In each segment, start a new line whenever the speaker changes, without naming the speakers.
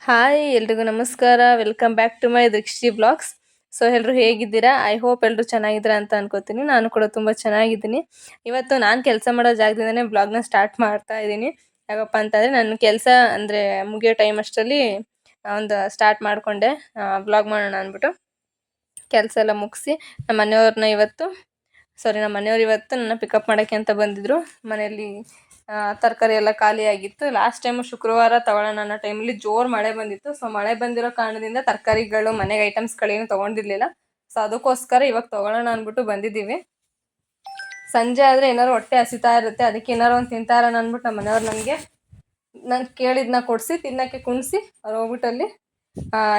Hi ಎಲ್ರಿಗೂ ನಮಸ್ಕಾರ. Welcome back to my ದೃಷ್ಟಿ ಬ್ಲಾಗ್ಸ್. ಸೊ ಎಲ್ಲರೂ ಹೇಗಿದ್ದೀರಾ? ಐ ಹೋಪ್ ಎಲ್ಲರೂ ಚೆನ್ನಾಗಿದ್ದೀರಾ ಅಂತ ಅನ್ಕೋತೀನಿ. ನಾನು ಕೂಡ ತುಂಬ ಚೆನ್ನಾಗಿದ್ದೀನಿ. ಇವತ್ತು ನಾನು ಕೆಲಸ ಮಾಡೋ ಜಾಗದಿಂದನೇ ಬ್ಲಾಗ್ನ ಸ್ಟಾರ್ಟ್ ಮಾಡ್ತಾ ಇದ್ದೀನಿ. ಯಾಕಪ್ಪ ಅಂತಂದರೆ ನನ್ನ ಕೆಲಸ ಅಂದರೆ ಮುಗಿಯೋ ಟೈಮ್ ಅಷ್ಟರಲ್ಲಿ ಒಂದು ಸ್ಟಾರ್ಟ್ ಮಾಡಿಕೊಂಡೆ ಬ್ಲಾಗ್ ಮಾಡೋಣ ಅಂದ್ಬಿಟ್ಟು. ಕೆಲಸ ಎಲ್ಲ ಮುಗಿಸಿ ನಮ್ಮ ಮನೆಯವ್ರು ಇವತ್ತು ನನ್ನ ಪಿಕಪ್ ಮಾಡೋಕ್ಕೆ ಅಂತ ಬಂದಿದ್ದರು. ಮನೆಯಲ್ಲಿ ತರಕಾರಿ ಎಲ್ಲ ಖಾಲಿ ಆಗಿತ್ತು. ಲಾಸ್ಟ್ ಟೈಮು ಶುಕ್ರವಾರ ತಗೊಳ್ಳೋಣ ಅನ್ನೋ ಟೈಮಲ್ಲಿ ಜೋರು ಮಳೆ ಬಂದಿತ್ತು. ಸೊ ಮಳೆ ಬಂದಿರೋ ಕಾರಣದಿಂದ ತರಕಾರಿಗಳು ಮನೆಗೆ ಐಟಮ್ಸ್ಗಳೇನು ತೊಗೊಂಡಿರಲಿಲ್ಲ. ಸೊ ಅದಕ್ಕೋಸ್ಕರ ಇವಾಗ ತೊಗೊಳ್ಳೋಣ ಅಂದ್ಬಿಟ್ಟು ಬಂದಿದ್ದೀವಿ. ಸಂಜೆ ಆದರೆ ಏನಾದ್ರು ಹೊಟ್ಟೆ ಹಸಿತಾ ಇರುತ್ತೆ, ಅದಕ್ಕೆ ಏನಾರು ಒಂದು ತಿಂತಾರಣ ಅಂದ್ಬಿಟ್ಟು ನಮ್ಮ ಮನೆಯವ್ರು ನಾನು ಕೇಳಿದ್ನ ಕೊಡಿಸಿ ತಿನ್ನೋಕ್ಕೆ ಕುಣಿಸಿ ಅವ್ರು ಹೋಗ್ಬಿಟ್ಟಲ್ಲಿ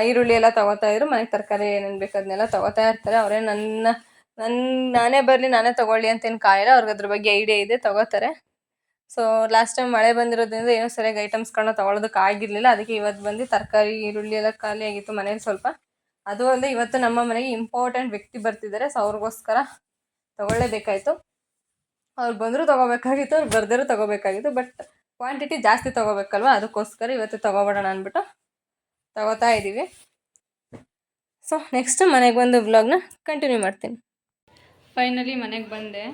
ಈರುಳ್ಳಿ ಎಲ್ಲ ತೊಗೋತಾ ಇದ್ರು. ಮನೆಗೆ ತರಕಾರಿ ಏನೇನು ಬೇಕು ಅದನ್ನೆಲ್ಲ ತೊಗೋತಾ ಇರ್ತಾರೆ. ಅವರೇ ನಾನೇ ಬರಲಿ ನಾನೇ ತೊಗೊಳ್ಳಿ ಅಂತೇನು ಕಾಯಿಲ್ಲ, ಅವ್ರಿಗೆ ಅದ್ರ ಬಗ್ಗೆ ಐಡಿಯಾ ಇದೆ, ತೊಗೋತಾರೆ. ಸೊ ಲಾಸ್ಟ್ ಟೈಮ್ ಮಳೆ ಬಂದಿರೋದ್ರಿಂದ ಏನೋ ಸರಿಯಾಗಿ ಐಟಮ್ಸ್ಗಳನ್ನ ತೊಗೊಳೋದಕ್ಕೆ ಆಗಿರಲಿಲ್ಲ. ಅದಕ್ಕೆ ಇವತ್ತು ಬಂದು ತರಕಾರಿ ಈರುಳ್ಳಿ ಎಲ್ಲ ಖಾಲಿ ಆಗಿತ್ತು ಮನೇಲಿ ಸ್ವಲ್ಪ. ಅದು ಅಲ್ಲದೆ ಇವತ್ತು ನಮ್ಮ ಮನೆಗೆ ಇಂಪಾರ್ಟೆಂಟ್ ವ್ಯಕ್ತಿ ಬರ್ತಿದ್ದಾರೆ. ಸೊ ಅವ್ರಿಗೋಸ್ಕರ ತೊಗೊಳ್ಳೇಬೇಕಾಯಿತು. ಅವ್ರು ಬಂದರೂ ತೊಗೋಬೇಕಾಗಿತ್ತು, ಅವ್ರು ಬರ್ದರೂ ತೊಗೋಬೇಕಾಗಿತ್ತು. ಬಟ್ ಕ್ವಾಂಟಿಟಿ ಜಾಸ್ತಿ ತೊಗೋಬೇಕಲ್ವ, ಅದಕ್ಕೋಸ್ಕರ ಇವತ್ತು ತೊಗೊಬಿಡೋಣ ಅಂದ್ಬಿಟ್ಟು ತೊಗೋತಾ ಇದ್ದೀವಿ. ಸೊ ನೆಕ್ಸ್ಟ್ ಮನೆಗೆ ಬಂದು ವ್ಲಾಗ್ನ ಕಂಟಿನ್ಯೂ ಮಾಡ್ತೀನಿ. ಫೈನಲಿ ಮನೆಗೆ ಬಂದೆ.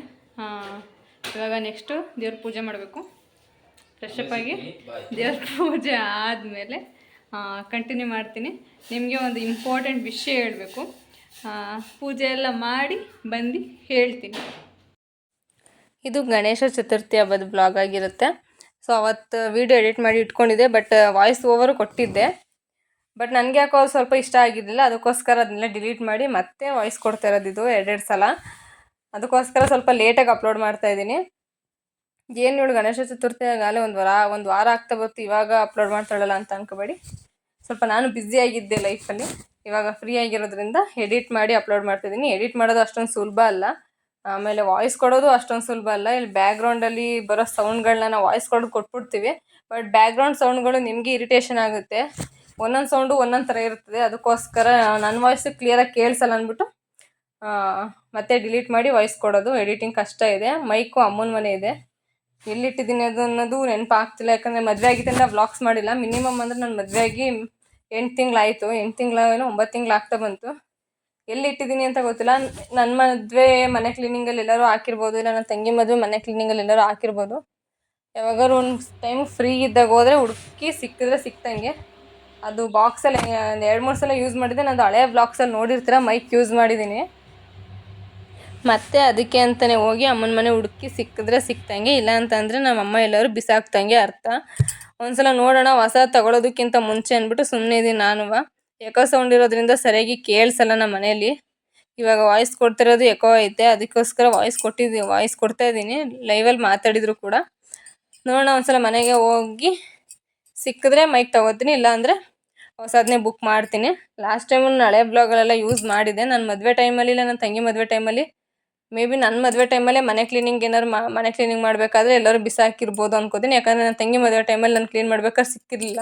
ಇವಾಗ ನೆಕ್ಸ್ಟು ದೇವ್ರ ಪೂಜೆ ಮಾಡಬೇಕು. ಫ್ರೆಶಪ್ ಆಗಿ ದೇವ್ರ ಪೂಜೆ ಆದಮೇಲೆ ಕಂಟಿನ್ಯೂ ಮಾಡ್ತೀನಿ. ನಿಮಗೆ ಒಂದು ಇಂಪಾರ್ಟೆಂಟ್ ವಿಷಯ ಹೇಳಬೇಕು. ಪೂಜೆ ಎಲ್ಲ ಮಾಡಿ ಬಂದು ಹೇಳ್ತೀನಿ. ಇದು ಗಣೇಶ ಚತುರ್ಥಿ ಹಬ್ಬದ ಬ್ಲಾಗ್ ಆಗಿರುತ್ತೆ. ಸೊ ಅವತ್ತು ವೀಡಿಯೋ ಎಡಿಟ್ ಮಾಡಿ ಇಟ್ಕೊಂಡಿದ್ದೆ, ಬಟ್ ವಾಯ್ಸ್ ಓವರು ಕೊಟ್ಟಿದ್ದೆ. ಬಟ್ ನನಗೆ ಯಾಕೋ ಅದು ಸ್ವಲ್ಪ ಇಷ್ಟ ಆಗಿರಲಿಲ್ಲ, ಅದಕ್ಕೋಸ್ಕರ ಅದನ್ನೆಲ್ಲ ಡಿಲೀಟ್ ಮಾಡಿ ಮತ್ತೆ ವಾಯ್ಸ್ ಕೊಡ್ತಾ ಇರೋದು ಇದು 2 ಸಲ. ಅದಕ್ಕೋಸ್ಕರ ಸ್ವಲ್ಪ ಲೇಟಾಗಿ ಅಪ್ಲೋಡ್ ಮಾಡ್ತಾಯಿದ್ದೀನಿ. ಏನು ಇವಳು ಗಣೇಶ ಚತುರ್ಥಿ ಆಗಲೇ ಒಂದು ವಾರ ಆಗ್ತಾ ಬರ್ತು, ಇವಾಗ ಅಪ್ಲೋಡ್ ಮಾಡ್ತಾಳಲ್ಲ ಅಂತ ಅನ್ಕೋಬೇಡಿ. ಸ್ವಲ್ಪ ನಾನು ಬ್ಯುಸಿಯಾಗಿದ್ದೆ ಲೈಫಲ್ಲಿ. ಇವಾಗ ಫ್ರೀ ಆಗಿರೋದ್ರಿಂದ ಎಡಿಟ್ ಮಾಡಿ ಅಪ್ಲೋಡ್ ಮಾಡ್ತಾಯಿದ್ದೀನಿ. ಎಡಿಟ್ ಮಾಡೋದು ಅಷ್ಟೊಂದು ಸುಲಭ ಅಲ್ಲ, ಆಮೇಲೆ ವಾಯ್ಸ್ ಕೊಡೋದು ಅಷ್ಟೊಂದು ಸುಲಭ ಅಲ್ಲ. ಇಲ್ಲಿ ಬ್ಯಾಕ್ಗ್ರೌಂಡಲ್ಲಿ ಬರೋ ಸೌಂಡ್ಗಳನ್ನ ನಾವು ವಾಯ್ಸ್ ಕೊಟ್ಬಿಡ್ತೀವಿ. ಬಟ್ ಬ್ಯಾಕ್ಗ್ರೌಂಡ್ ಸೌಂಡ್ಗಳು ನಿಮಗೆ ಇರಿಟೇಷನ್ ಆಗುತ್ತೆ. ಒಂದೊಂದು ಸೌಂಡು ಒಂದೊಂದು ಥರ ಇರ್ತದೆ. ಅದಕ್ಕೋಸ್ಕರ ನನ್ನ ವಾಯ್ಸು ಕ್ಲಿಯರಾಗಿ ಕೇಳಿಸಲ್ಲ ಅಂದ್ಬಿಟ್ಟು ಮತ್ತೆ ಡಿಲೀಟ್ ಮಾಡಿ ವಾಯ್ಸ್ ಕೊಡೋದು. ಎಡಿಟಿಂಗ್ ಕಷ್ಟ ಇದೆ. ಮೈಕು ಅಮ್ಮನ ಮನೆ ಇದೆ, ಎಲ್ಲಿಟ್ಟಿದ್ದೀನಿ ಅದು ಅನ್ನೋದು ನೆನಪಾಗ್ತಿಲ್ಲ. ಯಾಕಂದರೆ ಮದುವೆ ಆಗಿದ್ದರಿಂದ ವ್ಲಾಗ್ಸ್ ಮಾಡಿಲ್ಲ. ಮಿನಿಮಮ್ ಅಂದರೆ ನಾನು ಮದುವೆ ಆಗಿ 8 ತಿಂಗಳಾಯಿತು, 8 ತಿಂಗಳೇನೋ 9 ತಿಂಗಳು ಆಗ್ತಾ ಬಂತು. ಎಲ್ಲಿಟ್ಟಿದ್ದೀನಿ ಅಂತ ಗೊತ್ತಿಲ್ಲ. ನನ್ನ ಮದುವೆ ಮನೆ ಕ್ಲೀನಿಂಗಲ್ಲಿ ಎಲ್ಲರೂ ಹಾಕಿರ್ಬೋದು, ಇಲ್ಲ ನನ್ನ ತಂಗಿ ಮದುವೆ ಮನೆ ಕ್ಲೀನಿಂಗಲ್ಲಿ ಎಲ್ಲರೂ ಹಾಕಿರ್ಬೋದು. ಯಾವಾಗಾದ್ರು ಒಂದು ಟೈಮ್ ಫ್ರೀ ಇದ್ದಾಗ ಹೋದರೆ ಹುಡುಕಿ ಸಿಕ್ಕಿದ್ರೆ ಸಿಕ್ತಂಗೆ. ಅದು ಬಾಕ್ಸಲ್ಲಿ ಒಂದು 2-3 ಸಲ ಯೂಸ್ ಮಾಡಿದ್ದೆ. ನಾನು ಹಳೆಯ ಬ್ಲಾಗ್ಸಲ್ಲಿ ನೋಡಿರ್ತೀರ, ಮೈಕ್ ಯೂಸ್ ಮಾಡಿದ್ದೀನಿ. ಮತ್ತು ಅದಕ್ಕೆ ಅಂತಲೇ ಹೋಗಿ ಅಮ್ಮನ ಮನೆ ಹುಡುಕಿ ಸಿಕ್ಕಿದ್ರೆ ಸಿಕ್ತಂಗೆ, ಇಲ್ಲ ಅಂತಂದರೆ ನಮ್ಮಮ್ಮ ಎಲ್ಲರೂ ಬಿಸಾಕ್ತಂಗೆ ಅರ್ಥ. ಒಂದು ಸಲ ನೋಡೋಣ ಹೊಸ ತಗೊಳ್ಳೋದಕ್ಕಿಂತ ಮುಂಚೆ ಅಂದ್ಬಿಟ್ಟು ಸುಮ್ಮನೆ ಇದ್ದೀನಿ ನಾನು. ಎಕೋ ಸೌಂಡ್ ಇರೋದ್ರಿಂದ ಸರಿಯಾಗಿ ಕೇಳಿಸಲ್ಲ ನಮ್ಮ ಮನೇಲಿ. ಇವಾಗ ವಾಯ್ಸ್ ಕೊಡ್ತಿರೋದು ಎಕೋ ಐತೆ, ಅದಕ್ಕೋಸ್ಕರ ವಾಯ್ಸ್ ಕೊಡ್ತಾ ಇದ್ದೀನಿ. ಲೈವಲ್ಲಿ ಮಾತಾಡಿದ್ರು ಕೂಡ ನೋಡೋಣ. ಒಂದು ಸಲ ಮನೆಗೆ ಹೋಗಿ ಸಿಕ್ಕಿದ್ರೆ ಮೈಕ್ ತೊಗೋತೀನಿ, ಇಲ್ಲ ಅಂದರೆ ಹೊಸದನ್ನೇ ಬುಕ್ ಮಾಡ್ತೀನಿ. ಲಾಸ್ಟ್ ಟೈಮು ನಾನು ಹಳೆ ಬ್ಲಾಗಲ್ಲೆಲ್ಲ ಯೂಸ್ ಮಾಡಿದ್ದೆ. ನನ್ನ ಮದುವೆ ಟೈಮಲ್ಲಿ, ಇಲ್ಲ ನನ್ನ ತಂಗಿ ಮದುವೆ ಟೈಮಲ್ಲಿ, ಮೇ ಬಿ ನನ್ನ ಮದುವೆ ಟೈಮಲ್ಲೇ ಮನೆ ಕ್ಲೀನಿಂಗ್ ಏನಾದ್ರು ಮನೆ ಕ್ಲೀನಿಂಗ್ ಮಾಡಬೇಕಾದ್ರೆ ಎಲ್ಲರೂ ಬಿಸಾಕಿರ್ಬೋದು ಅನ್ಕೋತೀನಿ. ಯಾಕಂದರೆ ನನ್ನ ತಂಗಿ ಮದುವೆ ಟೈಮಲ್ಲಿ ನಾನು ಕ್ಲೀನ್ ಮಾಡ್ಬೇಕಾದ್ರೆ ಸಿಕ್ಕಿರಲಿಲ್ಲ.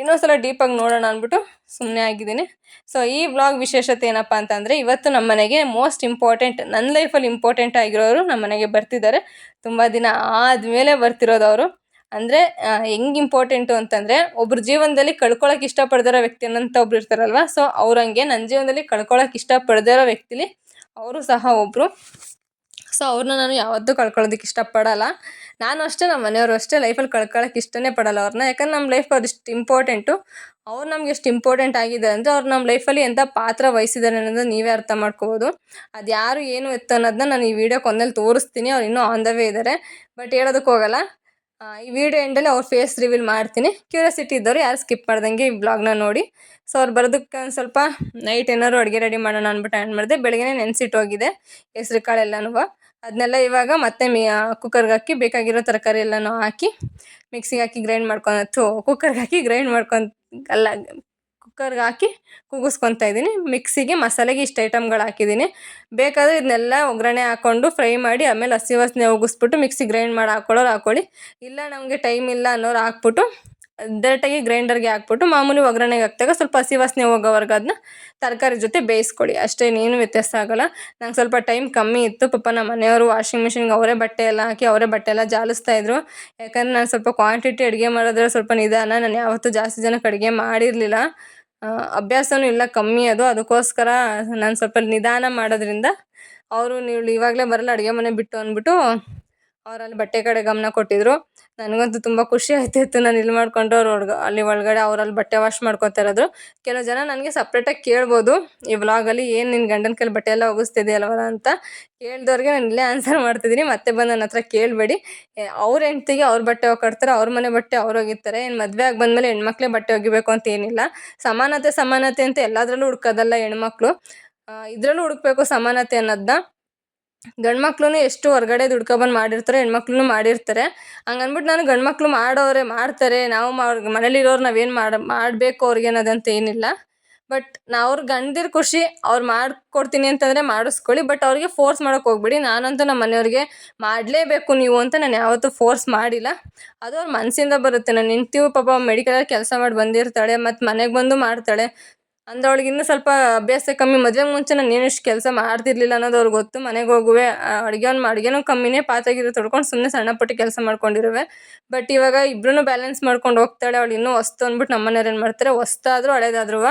ಇನ್ನೊಂದ್ಸಲ ಡೀಪಾಗಿ ನೋಡೋಣ ಅಂದ್ಬಿಟ್ಟು ಸುಮ್ಮನೆ ಆಗಿದ್ದೀನಿ. ಸೊ ಈ ವ್ಲಾಗ್ ವಿಶೇಷತೆ ಏನಪ್ಪ ಅಂತಂದರೆ, ಇವತ್ತು ನಮ್ಮ ಮನೆಗೆ ಮೋಸ್ಟ್ ಇಂಪಾರ್ಟೆಂಟ್, ನನ್ನ ಲೈಫಲ್ಲಿ ಇಂಪಾರ್ಟೆಂಟ್ ಆಗಿರೋರು ನಮ್ಮ ಮನೆಗೆ ಬರ್ತಿದ್ದಾರೆ. ತುಂಬ ದಿನ ಆದಮೇಲೆ ಬರ್ತಿರೋದು ಅವರು. ಅಂದರೆ ಹೆಂಗೆ ಇಂಪಾರ್ಟೆಂಟು ಅಂತಂದರೆ, ಒಬ್ಬರು ಜೀವನದಲ್ಲಿ ಕಳ್ಕೊಳಕ್ಕೆ ಇಷ್ಟಪಡ್ದಿರೋ ವ್ಯಕ್ತಿ ಅನ್ನೋಂಥ ಒಬ್ರು ಇರ್ತಾರಲ್ವ. ಸೊ ಅವ್ರಂಗೆ ನನ್ನ ಜೀವನದಲ್ಲಿ ಕಳ್ಕೊಳಕ್ಕೆ ಇಷ್ಟಪಡ್ದಿರೋ ವ್ಯಕ್ತಿಲಿ ಅವರು ಸಹ ಒಬ್ಬರು. ಸೊ ಅವ್ರನ್ನ ನಾನು ಯಾವತ್ತೂ ಕಳ್ಕೊಳ್ಳೋದಕ್ಕೆ ಇಷ್ಟಪಡಲ್ಲ. ನಾನು ಅಷ್ಟೇ, ನಮ್ಮ ಮನೆಯವರು ಅಷ್ಟೇ. ಲೈಫಲ್ಲಿ ಕಳ್ಕೊಳ್ಳೋಕೆ ಇಷ್ಟನೇ ಪಡಲ್ಲ ಅವ್ರನ್ನ. ಯಾಕಂದ್ರೆ ನಮ್ಮ ಲೈಫ್ ಅವ್ರು ಇಷ್ಟು ಇಂಪಾರ್ಟೆಂಟು. ಅವ್ರು ನಮ್ಗೆ ಎಷ್ಟು ಇಂಪಾರ್ಟೆಂಟ್ ಆಗಿದ್ದಾರೆ ಅಂದರೆ, ಅವ್ರು ನಮ್ಮ ಲೈಫಲ್ಲಿ ಎಂಥ ಪಾತ್ರ ವಹಿಸಿದ್ದಾರೆ ಅನ್ನೋದನ್ನ ನೀವೇ ಅರ್ಥ ಮಾಡ್ಕೋಬೋದು. ಅದು ಯಾರು ಏನು ಎತ್ತು ಅನ್ನೋದನ್ನ ನಾನು ಈ ವಿಡಿಯೋ ಕೊನೆಯಲ್ಲಿ ತೋರಿಸ್ತೀನಿ. ಅವ್ರು ಇನ್ನೂ ಆನ್ ದ ವೇ ಇದ್ದಾರೆ, ಬಟ್ ಹೇಳೋದಕ್ಕೆ ಹೋಗಲ್ಲ. ಈ ವಿಡಿಯೋ ಎಂಡಲ್ಲಿ ಅವ್ರ ಫೇಸ್ ರಿವೀಲ್ ಮಾಡ್ತೀನಿ. ಕ್ಯೂರಿಯಾಸಿಟಿ ಇದ್ದವರು ಯಾರು ಸ್ಕಿಪ್ ಮಾಡ್ದಂಗೆ ಈ ಬ್ಲಾಗ್ನ ನೋಡಿ. ಸೊ ಅವ್ರು ಬರೋದಕ್ಕೆ ಒಂದು ಸ್ವಲ್ಪ ನೈಟ್ ಏನಾದ್ರು ಅಡುಗೆ ರೆಡಿ ಮಾಡೋಣ ಅಂದ್ಬಿಟ್ಟು ಏನು ಮಾಡಿದೆ, ಬೆಳಗ್ಗೆ ನೆನೆಸಿಟ್ಟೋಗಿದೆ ಹೆಸ್ರು ಕಾಳೆಲ್ಲನೂ. ಅದನ್ನೆಲ್ಲ ಇವಾಗ ಮತ್ತೆ ಕುಕ್ಕರ್ಗೆ ಹಾಕಿ ಬೇಕಾಗಿರೋ ತರಕಾರಿ ಎಲ್ಲನೂ ಹಾಕಿ ಮಿಕ್ಸಿಗೆ ಹಾಕಿ ಕುಕ್ಕರ್ಗೆ ಹಾಕಿ ಗ್ರೈಂಡ್ ಕುಕ್ಕರ್ಗೆ ಹಾಕಿ ಕೂಗಿಸ್ಕೊತಾ ಇದ್ದೀನಿ. ಮಿಕ್ಸಿಗೆ ಮಸಾಲೆಗೆ ಇಷ್ಟು ಐಟಮ್ಗಳು ಹಾಕಿದ್ದೀನಿ. ಬೇಕಾದರೆ ಇದನ್ನೆಲ್ಲ ಒಗ್ಗರಣೆ ಹಾಕ್ಕೊಂಡು ಫ್ರೈ ಮಾಡಿ ಆಮೇಲೆ ಹಸಿ ವಾಸನೆ ಹೋಗಿಸ್ಬಿಟ್ಟು ಮಿಕ್ಸಿ ಗ್ರೈಂಡ್ ಮಾಡಿ ಹಾಕ್ಕೊಳ್ಳೋರು ಹಾಕ್ಕೊಳ್ಳಿ. ಇಲ್ಲ ನಮಗೆ ಟೈಮ್ ಇಲ್ಲ ಅನ್ನೋರು ಹಾಕ್ಬಿಟ್ಟು ಡೈರೆಕ್ಟಾಗಿ ಗ್ರೈಂಡರ್ಗೆ ಹಾಕ್ಬಿಟ್ಟು ಮಾಮೂಲಿ ಒಗ್ಗರಣೆಗೆ ಹಾಕಿದಾಗ ಸ್ವಲ್ಪ ಹಸಿ ವಾಸನೆ ಹೋಗೋವರೆಗೆ ಅದನ್ನ ತರಕಾರಿ ಜೊತೆ ಬೇಯಿಸ್ಕೊಳ್ಳಿ ಅಷ್ಟೇ, ಇನ್ನೇನು ವ್ಯತ್ಯಾಸ ಆಗೋಲ್ಲ. ನಂಗೆ ಸ್ವಲ್ಪ ಟೈಮ್ ಕಮ್ಮಿ ಇತ್ತು, ಪಾಪ ನಮ್ಮ ಮನೆಯವರು ವಾಷಿಂಗ್ ಮಿಷಿನ್ಗೆ ಅವರೇ ಬಟ್ಟೆ ಎಲ್ಲ ಹಾಕಿ ಅವರೇ ಬಟ್ಟೆ ಎಲ್ಲ ಜಾಲಿಸ್ತಾಯಿದ್ರು. ಯಾಕಂದರೆ ನಾನು ಸ್ವಲ್ಪ ಕ್ವಾಂಟಿಟಿ ಅಡುಗೆ ಮಾಡೋದ್ರೆ ಸ್ವಲ್ಪ ನಿಧಾನ, ನಾನು ಯಾವತ್ತೂ ಜಾಸ್ತಿ ಜನಕ್ಕೆ ಅಡುಗೆ ಮಾಡಿರಲಿಲ್ಲ, ಅಭ್ಯಾಸನೂ ಇಲ್ಲ, ಕಮ್ಮಿ ಅದು. ಅದಕ್ಕೋಸ್ಕರ ನಾನು ಸ್ವಲ್ಪ ನಿಧಾನ ಮಾಡೋದ್ರಿಂದ ಅವರು ನೀವು ಇವಾಗಲೇ ಬರಲ್ಲ ಅಡುಗೆ ಮನೆ ಬಿಟ್ಟು ಅಂದ್ಬಿಟ್ಟು ಅವರಲ್ಲಿ ಬಟ್ಟೆ ಕಡೆ ಗಮನ ಕೊಟ್ಟಿದ್ರು. ನನಗಂತೂ ತುಂಬ ಖುಷಿ ಆಯ್ತಿತ್ತು, ನಾನು ಇಲ್ಲಿ ಮಾಡಿಕೊಂಡು ಅವ್ರು ಅಲ್ಲಿ ಒಳಗಡೆ ಅವರಲ್ಲಿ ಬಟ್ಟೆ ವಾಶ್ ಮಾಡ್ಕೊತಾ ಇರೋದು. ಕೆಲವು ಜನ ನನಗೆ ಸಪ್ರೇಟಾಗಿ ಕೇಳ್ಬೋದು ಈ ವ್ಲಾಗಲ್ಲಿ, ಏನು ನಿನ್ನ ಗಂಡನ ಕೈಲಿ ಬಟ್ಟೆ ಎಲ್ಲ ಒಗಿಸ್ತಿದೆಯಲ್ವಲ್ಲ ಅಂತ. ಕೇಳಿದವ್ರಿಗೆ ನಾನು ಇಲ್ಲೇ ಆನ್ಸರ್ ಮಾಡ್ತಿದ್ದೀನಿ, ಮತ್ತೆ ಬಂದು ನನ್ನ ಹತ್ರ ಕೇಳಬೇಡಿ. ಅವ್ರ ಹೆಂಡ್ತಿಗೆ ಅವ್ರ ಬಟ್ಟೆ ಒಗ್ಕೊಡ್ತಾರೆ, ಅವ್ರ ಮನೆ ಬಟ್ಟೆ ಅವ್ರು ಒಗಿತಾರೆ. ಏನು ಮದುವೆ ಆಗಿ ಬಂದಮೇಲೆ ಹೆಣ್ಮಕ್ಳೇ ಬಟ್ಟೆ ಒಗಿಬೇಕು ಅಂತ ಏನಿಲ್ಲ. ಸಮಾನತೆ ಅಂತ ಎಲ್ಲದರಲ್ಲೂ ಹುಡ್ಕೋದಲ್ಲ ಹೆಣ್ಮಕ್ಳು, ಇದರಲ್ಲೂ ಹುಡುಕ್ಬೇಕು ಸಮಾನತೆ ಅನ್ನೋದನ್ನ. ಗಂಡು ಮಕ್ಳು ಎಷ್ಟು ಹೊರಗಡೆ ದುಡ್ಕೊಬಂದು ಮಾಡಿರ್ತಾರೆ, ಹೆಣ್ಮಕ್ಳು ಮಾಡಿರ್ತಾರೆ. ಹಂಗನ್ಬಿಟ್ಟು ನಾನು ಗಂಡು ಮಕ್ಳು ಮಾಡ್ತಾರೆ, ನಾವು ಮನೇಲಿರೋರು ನಾವೇನು ಮಾಡಬೇಕು ಅವ್ರಿಗೆ ಅನ್ನೋದಂತ ಏನಿಲ್ಲ. ಬಟ್ ಅವ್ರ ಗಂಡದಿರ ಖುಷಿ, ಅವ್ರು ಮಾಡಿಕೊಡ್ತೀನಿ ಅಂತಂದರೆ ಮಾಡಿಸ್ಕೊಳ್ಳಿ, ಬಟ್ ಅವ್ರಿಗೆ ಫೋರ್ಸ್ ಮಾಡೋಕೆ ಹೋಗ್ಬೇಡಿ. ನಾನಂತೂ ನಮ್ಮ ಮನೆಯವ್ರಿಗೆ ಮಾಡಲೇಬೇಕು ನೀವು ಅಂತ ನಾನು ಯಾವತ್ತೂ ಫೋರ್ಸ್ ಮಾಡಿಲ್ಲ, ಅದು ಅವ್ರ ಮನಸ್ಸಿಂದ ಬರುತ್ತೆ. ನನ್ನ ಹೆಂಡ್ತಿಯು ಪಾಪ ಮೆಡಿಕಲಲ್ಲಿ ಕೆಲಸ ಮಾಡಿ ಬಂದಿರ್ತಾಳೆ, ಮತ್ತು ಮನೆಗೆ ಬಂದು ಮಾಡ್ತಾಳೆ. ಅಂದವಳಿಗೆ ಇನ್ನೂ ಸ್ವಲ್ಪ ಅಭ್ಯಾಸ ಕಮ್ಮಿ. ಮದುವೆಗೆ ಮುಂಚೆ ನಾನು ಏನಿಷ್ಟು ಕೆಲಸ ಮಾಡ್ತಿರ್ಲಿಲ್ಲ ಅನ್ನೋದು ಅವ್ರಿಗೆ ಗೊತ್ತು. ಮನೆಗೆ ಹೋಗುವೆ, ಅಡುಗೆನೂ ಕಮ್ಮಿನೇ, ಪಾತ್ರೆ ಗೀತ್ರೆ ತೊಳ್ಕೊಂಡು ಸುಮ್ಮನೆ ಸಣ್ಣ ಪುಟ್ಟ ಕೆಲಸ ಮಾಡ್ಕೊಂಡಿರುವೆ. ಬಟ್ ಇವಾಗ ಇಬ್ಬರೂ ಬ್ಯಾಲೆನ್ಸ್ ಮಾಡ್ಕೊಂಡು ಹೋಗ್ತಾಳೆ. ಅವಳು ಇನ್ನೂ ಹೊಸ್ತು ಅಂದ್ಬಿಟ್ಟು ನಮ್ಮ ಮನೆಯವ್ರು ಏನು ಮಾಡ್ತಾರೆ, ಹೊಸ್ತಾದರೂ ಹಳೇದಾದ್ರೂ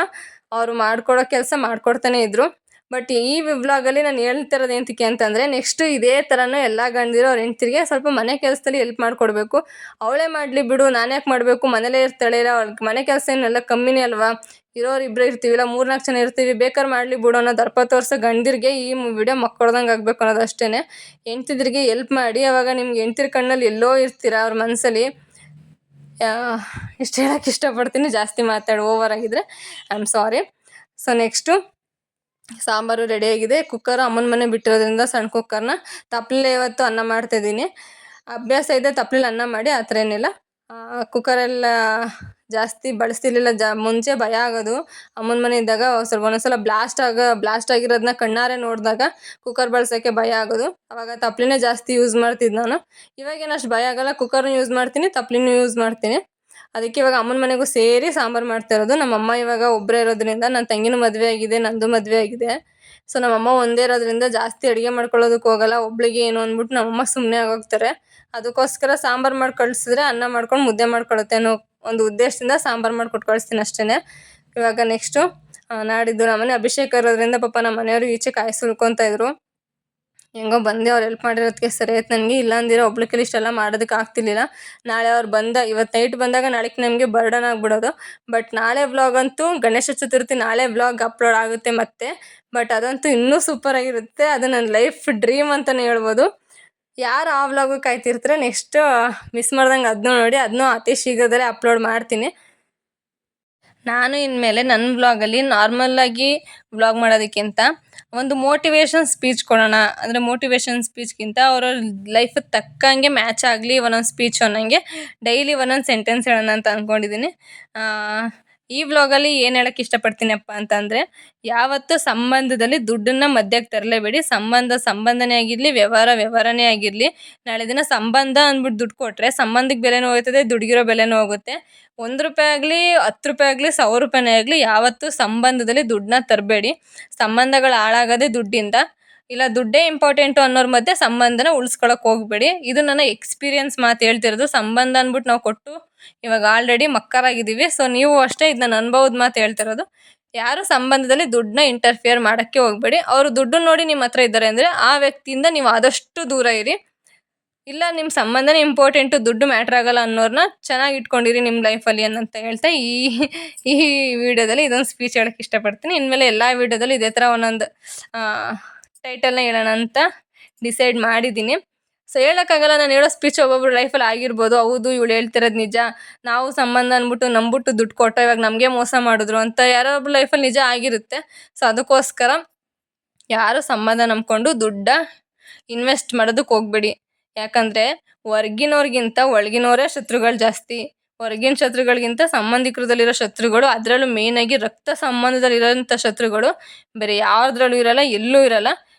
ಅವರು ಮಾಡ್ಕೊಡೋ ಕೆಲಸ ಮಾಡ್ಕೊಡ್ತಾನೆ ಇದ್ದರು. ಬಟ್ ಈ ವ್ಲಾಗಲ್ಲಿ ನಾನು ಹೇಳ್ತಿರೋದು ಏನಕ್ಕೆ ಅಂತಂದರೆ, ನೆಕ್ಸ್ಟು ಇದೇ ಥರನೂ ಎಲ್ಲ ಗಂಡದಿರೋ ಅವ್ರ ಹೆಂಡ್ತಿರಿಗೆ ಸ್ವಲ್ಪ ಮನೆ ಕೆಲಸದಲ್ಲಿ ಹೆಲ್ಪ್ ಮಾಡಿಕೊಡ್ಬೇಕು. ಅವಳೇ ಮಾಡಲಿ ಬಿಡು, ನಾನು ಯಾಕೆ ಮಾಡಬೇಕು, ಮನೇಲೇ ಇರ್ತಾಳೆ, ಇಲ್ಲ ಅವ್ಳಿಗೆ ಮನೆ ಕೆಲಸ ಏನೆಲ್ಲ ಕಮ್ಮಿನೇ ಅಲ್ವಾ, ಇರೋರು ಇಬ್ಬರೇ ಇರ್ತೀವಿ, ಇಲ್ಲ 3-4 ಜನ ಇರ್ತೀವಿ, ಬೇಕಾದ್ರೆ ಮಾಡಲಿ ಬಿಡು ಅನ್ನೋ ದರ್ಪ ತೋರಿಸೋ ಗಂಡದಿರಿಗೆ ಈ ವಿಡಿಯೋ ಮಕ್ಕೊಡ್ದಂಗೆ ಆಗಬೇಕು ಅನ್ನೋದು ಅಷ್ಟೇ. ಹೆಂಡ್ತಿದ್ರಿಗೆ ಎಲ್ಪ್ ಮಾಡಿ, ಅವಾಗ ನಿಮ್ಗೆ ಹೆಂಡ್ತಿರ ಕಣ್ಣಲ್ಲಿ ಎಲ್ಲೋ ಇರ್ತೀರ ಅವ್ರ ಮನಸ್ಸಲ್ಲಿ. ಇಷ್ಟು ಹೇಳೋಕ್ಕೆ ಇಷ್ಟಪಡ್ತೀನಿ, ಜಾಸ್ತಿ ಓವರ್ ಆಗಿದ್ರೆ I am sorry. So next sambar ರೆಡಿಯಾಗಿದೆ. ಕುಕ್ಕರ್ ಅಮ್ಮನ ಮನೆ ಬಿಟ್ಟಿರೋದ್ರಿಂದ ಸಣ್ಣ ಕುಕ್ಕರ್ನ ತಪ್ಪಲೆ ಇವತ್ತು ಅನ್ನ ಮಾಡ್ತಾಯಿದ್ದೀನಿ. ಅಭ್ಯಾಸ ಇದೆ ತಪ್ಪಲೆಲಿ ಅನ್ನ ಮಾಡಿ, ಆ ಥರ ಏನಿಲ್ಲ. ಕುಕ್ಕರೆಲ್ಲ ಜಾಸ್ತಿ ಬಳಸ್ತಿರ್ಲಿಲ್ಲ, ಮುಂಚೆ ಭಯ ಆಗೋದು. ಅಮ್ಮನ ಮನೆ ಇದ್ದಾಗ ಒಂದೊಂದ್ಸಲ ಬ್ಲಾಸ್ಟ್ ಆಗಿರೋದನ್ನ ಕಣ್ಣಾರೆ ನೋಡಿದಾಗ ಕುಕ್ಕರ್ ಬಳಸೋಕ್ಕೆ ಭಯ ಆಗೋದು. ಅವಾಗ ತಪ್ಪಲೆನೇ ಜಾಸ್ತಿ ಯೂಸ್ ಮಾಡ್ತಿದ್ದು ನಾನು. ಇವಾಗೇನು ಅಷ್ಟು ಭಯ ಆಗೋಲ್ಲ, ಕುಕ್ಕರ್ನೂ ಯೂಸ್ ಮಾಡ್ತೀನಿ, ತಪ್ಪಲೆನೂ ಯೂಸ್ ಮಾಡ್ತೀನಿ. ಅದಕ್ಕೆ ಇವಾಗ ಅಮ್ಮನ ಮನೆಗೂ ಸೇರಿ ಸಾಂಬಾರು ಮಾಡ್ತಾಯಿರೋದು. ನಮ್ಮಮ್ಮ ಇವಾಗ ಒಬ್ಬರೇ ಇರೋದ್ರಿಂದ, ನನ್ನ ತಂಗಿನೂ ಮದುವೆ ಆಗಿದೆ, ನಂದು ಮದುವೆ ಆಗಿದೆ. ಸೊ ನಮ್ಮಮ್ಮ ಒಂದೇ ಇರೋದ್ರಿಂದ ಜಾಸ್ತಿ ಅಡುಗೆ ಮಾಡ್ಕೊಳ್ಳೋದಕ್ಕೆ ಹೋಗಲ್ಲ, ಒಬ್ಳಿಗೆ ಏನು ಅಂದ್ಬಿಟ್ಟು ನಮ್ಮಮ್ಮ ಸುಮ್ಮನೆ ಆಗೋಗ್ತಾರೆ. ಅದಕ್ಕೋಸ್ಕರ ಸಾಂಬಾರು ಮಾಡಿ ಕಳಿಸಿದ್ರೆ ಅನ್ನ ಮಾಡ್ಕೊಂಡು ಮುದ್ದೆ ಮಾಡ್ಕೊಳುತ್ತೆ ಅನ್ನೋ ಒಂದು ಉದ್ದೇಶದಿಂದ ಸಾಂಬಾರು ಮಾಡಿಕೊಟ್ಟು ಕಳಿಸ್ತೀನಿ ಅಷ್ಟೇ. ಇವಾಗ ನೆಕ್ಸ್ಟು ನಾಡಿದ್ದು ನಮ್ಮನೆ ಅಭಿಷೇಕ ಇರೋದ್ರಿಂದ ಪಾಪ ನಮ್ಮ ಮನೆಯವರು ಈಚೆ ಕಾಯಿ ಸುಲ್ಕೊತಾ ಇದ್ರು. ಹೆಂಗೋ ಬಂದೆ, ಅವ್ರು ಹೆಲ್ಪ್ ಮಾಡಿರೋದಕ್ಕೆ ಸರಿ ಆಯ್ತು ನನಗೆ. ಇಲ್ಲಾಂದಿರೋ ಒಬ್ಳ ಕೈಲಿ ಇಷ್ಟೆಲ್ಲ ಮಾಡೋದಕ್ಕೆ ಆಗ್ತಿರ್ಲಿಲ್ಲ. ನಾಳೆ ಅವ್ರು ಇವತ್ತು ನೈಟ್ ಬಂದಾಗ ನಾಳೆಗೆ ನಮಗೆ ಬರ್ಡನ್ ಆಗಿಬಿಡೋದು. ಬಟ್ ನಾಳೆ ವ್ಲಾಗ್ ಅಂತೂ ಗಣೇಶ ಚತುರ್ಥಿ ನಾಳೆ ವ್ಲಾಗ್ ಅಪ್ಲೋಡ್ ಆಗುತ್ತೆ ಮತ್ತೆ. ಬಟ್ ಅದಂತೂ ಇನ್ನೂ ಸೂಪರಾಗಿರುತ್ತೆ, ಅದು ನನ್ನ ಲೈಫ್ ಡ್ರೀಮ್ ಅಂತಲೇ ಹೇಳ್ಬೋದು. ಯಾರು ಆ ವ್ಲಾಗು ಕಾಯ್ತಿರ್ತಾರೆ, ನೆಕ್ಸ್ಟ್ ಮಿಸ್ ಮಾಡ್ದಂಗೆ ಅದನ್ನೂ ನೋಡಿ, ಅದನ್ನೂ ಅತಿ ಶೀಘ್ರದಲ್ಲೇ ಅಪ್ಲೋಡ್ ಮಾಡ್ತೀನಿ. ನಾನು ಇನ್ಮೇಲೆ ನನ್ನ ವ್ಲಾಗಲ್ಲಿ ನಾರ್ಮಲ್ಲಾಗಿ ವ್ಲಾಗ್ ಮಾಡೋದಕ್ಕಿಂತ ಒಂದು ಮೋಟಿವೇಶನ್ ಸ್ಪೀಚ್ ಕೊಡೋಣ, ಅಂದರೆ ಮೋಟಿವೇಶನ್ ಸ್ಪೀಚ್ಗಿಂತ ಅವರ ಲೈಫಿಗೆ ತಕ್ಕಂಗೆ ಮ್ಯಾಚ್ ಆಗಲಿ ಒಂದೊಂದು ಸ್ಪೀಚ್ ಅನ್ನೋಂಗೆ ಡೈಲಿ ಒಂದೊಂದು ಸೆಂಟೆನ್ಸ್ ಹೇಳೋಣ ಅಂತ ಅಂದ್ಕೊಂಡಿದ್ದೀನಿ. ಈ ವ್ಲಾಗಲ್ಲಿ ಏನು ಹೇಳೋಕ್ಕೆ ಇಷ್ಟಪಡ್ತೀನಪ್ಪ ಅಂತಂದರೆ, ಯಾವತ್ತೂ ಸಂಬಂಧದಲ್ಲಿ ದುಡ್ಡನ್ನು ಮಧ್ಯಕ್ಕೆ ತರಲೇಬೇಡಿ. ಸಂಬಂಧನೇ ಆಗಿರಲಿ, ವ್ಯವಹಾರನೇ ಆಗಿರಲಿ. ನಾಳೆ ದಿನ ಸಂಬಂಧ ಅಂದ್ಬಿಟ್ಟು ದುಡ್ಡು ಕೊಟ್ಟರೆ ಸಂಬಂಧಕ್ಕೆ ಬೆಲೆನೂ ಹೋಗ್ತದೆ, ದುಡ್ಗಿರೋ ಬೆಲೆನೂ ಹೋಗುತ್ತೆ. ₹1 ಆಗಲಿ, ₹10 ಆಗಲಿ, ₹1000 ಆಗಲಿ, ಯಾವತ್ತೂ ಸಂಬಂಧದಲ್ಲಿ ದುಡ್ಡನ್ನ ತರಬೇಡಿ. ಸಂಬಂಧಗಳು ಹಾಳಾಗೋದೇ ದುಡ್ಡಿಂದ. ಇಲ್ಲ ದುಡ್ಡೇ ಇಂಪಾರ್ಟೆಂಟು ಅನ್ನೋರ ಮಧ್ಯೆ ಸಂಬಂಧನ ಉಳಿಸ್ಕೊಳಕ್ಕೆ ಹೋಗಬೇಡಿ. ಇದು ನನ್ನ ಎಕ್ಸ್ಪೀರಿಯನ್ಸ್ ಮಾತು ಹೇಳ್ತಿರೋದು. ಸಂಬಂಧ ಅಂದ್ಬಿಟ್ಟು ನಾವು ಕೊಟ್ಟು ಇವಾಗ ಆಲ್ರೆಡಿ ಮಕ್ಕರಾಗಿದ್ದೀವಿ. ಸೊ ನೀವು ಅಷ್ಟೇ, ಇದು ನನ್ನ ಅನುಭವದ ಮಾತು ಹೇಳ್ತಿರೋದು. ಯಾರು ಸಂಬಂಧದಲ್ಲಿ ದುಡ್ಡನ್ನ ಇಂಟರ್ಫಿಯರ್ ಮಾಡೋಕ್ಕೆ ಹೋಗಬೇಡಿ. ಅವರು ದುಡ್ಡು ನೋಡಿ ನಿಮ್ಮ ಹತ್ರ ಇದ್ದಾರೆ ಅಂದರೆ ಆ ವ್ಯಕ್ತಿಯಿಂದ ನೀವು ಆದಷ್ಟು ದೂರ ಇರಿ. ಇಲ್ಲ ನಿಮ್ಮ ಸಂಬಂಧನೇ ಇಂಪಾರ್ಟೆಂಟು, ದುಡ್ಡು ಮ್ಯಾಟ್ರ್ ಆಗಲ್ಲ ಅನ್ನೋರನ್ನ ಚೆನ್ನಾಗಿ ಇಟ್ಕೊಂಡಿರಿ ನಿಮ್ಮ ಲೈಫಲ್ಲಿ ಅನ್ನಂತ ಹೇಳ್ತಾ ಈ ವಿಡಿಯೋದಲ್ಲಿ ಇದೊಂದು ಸ್ಪೀಚ್ ಹೇಳೋಕ್ಕೆ ಇಷ್ಟಪಡ್ತೀನಿ. ಇನ್ಮೇಲೆ ಎಲ್ಲ ವಿಡಿಯೋದಲ್ಲೂ ಇದೇ ಥರ ಒಂದೊಂದು ಟೈಟಲ್ನ ಹೇಳೋಣ ಅಂತ ಡಿಸೈಡ್ ಮಾಡಿದ್ದೀನಿ. ಸೊ ಹೇಳೋಕ್ಕಾಗಲ್ಲ, ನಾನು ಹೇಳೋ ಸ್ಪೀಚ್ ಒಬ್ಬೊಬ್ರು ಲೈಫಲ್ಲಿ ಆಗಿರ್ಬೋದು, ಹೌದು ಇವಳು ಹೇಳ್ತಿರೋದು ನಿಜ, ನಾವು ಸಂಬಂಧ ಅಂದ್ಬಿಟ್ಟು ನಂಬಿಟ್ಟು ದುಡ್ಡು ಕೊಟ್ಟೋ ಇವಾಗ ನಮಗೆ ಮೋಸ ಮಾಡಿದ್ರು ಅಂತ ಯಾರೋ ಒಬ್ರು ಲೈಫಲ್ಲಿ ನಿಜ ಆಗಿರುತ್ತೆ. ಸೊ ಅದಕ್ಕೋಸ್ಕರ ಯಾರು ಸಂಬಂಧ ನಂಬ್ಕೊಂಡು ದುಡ್ಡ ಇನ್ವೆಸ್ಟ್ ಮಾಡೋದಕ್ಕೆ ಹೋಗಬೇಡಿ. ಯಾಕಂದರೆ ಹೊರ್ಗಿನವ್ರಿಗಿಂತ ಒಳಗಿನವರೇ ಶತ್ರುಗಳು ಜಾಸ್ತಿ. ಹೊರಗಿನ ಶತ್ರುಗಳಿಗಿಂತ ಸಂಬಂಧಿಕರದಲ್ಲಿರೋ ಶತ್ರುಗಳು, ಅದರಲ್ಲೂ ಮೇಯ್ನಾಗಿ ರಕ್ತ ಸಂಬಂಧದಲ್ಲಿರೋಂಥ ಶತ್ರುಗಳು ಬೇರೆ ಯಾವುದ್ರಲ್ಲೂ ಇರೋಲ್ಲ, ಎಲ್ಲೂ ಇರೋಲ್ಲ.